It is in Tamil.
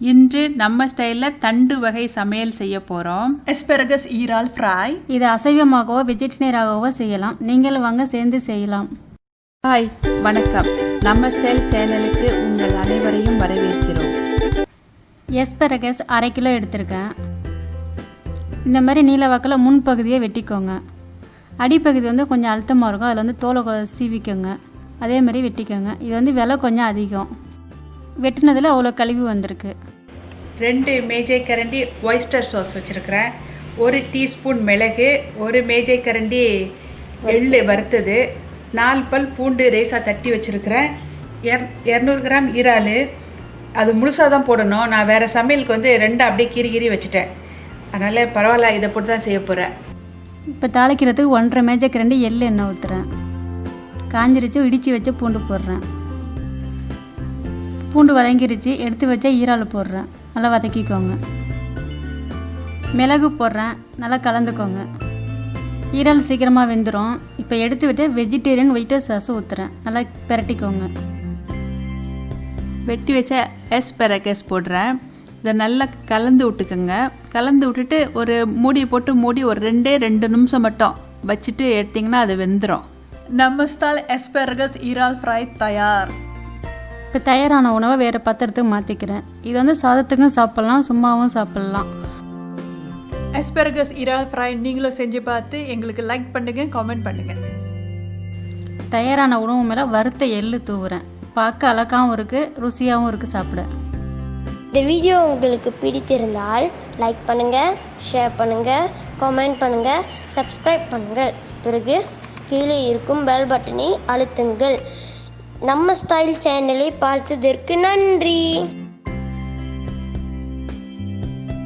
இன்று நம்ம ஸ்டைலில் தண்டு வகை சமையல் செய்ய போகிறோம். Asparagus ஈரால் ஃப்ரை. இது அசைவமாகவோ வெஜிடேரியனாகவோ செய்யலாம். நீங்கள் வாங்க சேர்ந்து செய்யலாம். ஹாய், வணக்கம். நம்ம ஸ்டைல் சேனலுக்கு உங்கள் அனைவரையும் வரவேற்கிறோம். எஸ்பரகஸ் 1/2 கிலோ எடுத்திருக்கேன். இந்த மாதிரி நீல வாக்கில் முன்பகுதியை வெட்டிக்கோங்க. அடிப்பகுதி கொஞ்சம் அழுத்தமாக இருக்கும். அதில் தோலை சீவிக்கோங்க. அதே மாதிரி வெட்டிக்கோங்க. இது விலை கொஞ்சம் அதிகம். வெட்டினதில் அவ்வளோ கழுவி வந்திருக்கு. 2 மேஜை கரண்டி ஒய்ஸ்டர் சாஸ் வச்சுருக்கிறேன். 1 டீஸ்பூன் மிளகு, 1 மேஜை கரண்டி எள்ளு வறுத்தது, 4 பல் பூண்டு ரேஸாக தட்டி வச்சுருக்கிறேன். 200 கிராம் இறால். அது முழுசாக தான் போடணும். நான் வேறு சமையலுக்கு 2 அப்படியே கீறி வச்சுட்டேன். அதனால் பரவாயில்ல, இதை போட்டு தான் செய்ய போகிறேன். இப்போ தாளிக்கிறதுக்கு 1.5 மேஜை கரண்டி எள்ளு எண்ணெய் ஊற்றுறேன். காஞ்சிரிச்சு இடித்து வச்சு பூண்டு போடுறேன். பூண்டு வதங்கிருச்சு. எடுத்து வச்சா ஈரால் போடுறேன். நல்லா வதக்கிக்கோங்க. மிளகு போடுறேன். நல்லா கலந்துக்கோங்க. ஈரால் சீக்கிரமாக வெந்துடும். இப்போ எடுத்து வச்ச வெஜிடேரியன் ஒயிட் சாஸ் ஊற்றுறேன். நல்லா பிரட்டிக்கோங்க. வெட்டி வச்ச ஆஸ்பராகஸ் போடுறேன். இதை நல்லா கலந்து விட்டுக்கோங்க. கலந்து விட்டுட்டு ஒரு மூடி போட்டு மூடி ஒரு 2 நிமிஷம் மட்டும் வச்சுட்டு எடுத்திங்கன்னா அது வெந்துடும். நம்ம ஸ்டைல் Asparagus ஈரால் ஃப்ரை தயார். இப்போ தயாரான உணவை வேறு பாத்திரத்துக்கு மாற்றிக்கிறேன். இது சாதத்துக்கும் சாப்பிட்லாம், சும்மாவும் சாப்பிட்லாம். Asparagus ஈரால் ஃப்ரை நீங்களும் செஞ்சு பார்த்து எங்களுக்கு லைக் பண்ணுங்க, கமெண்ட் பண்ணுங்க. தயாரான உணவு மேலே வறுத்த எள்ளு தூவுறேன். பார்க்க அழகாகவும் இருக்குது, ருசியாகவும் இருக்குது சாப்பிட. இந்த வீடியோ உங்களுக்கு பிடித்திருந்தால் லைக் பண்ணுங்கள், ஷேர் பண்ணுங்கள், கமெண்ட் பண்ணுங்கள், சப்ஸ்கிரைப் பண்ணுங்கள். பிறகு கீழே இருக்கும் பெல் பட்டனை அழுத்துங்கள். நம்ம ஸ்டைல் சேனலை பார்த்ததற்கு நன்றி.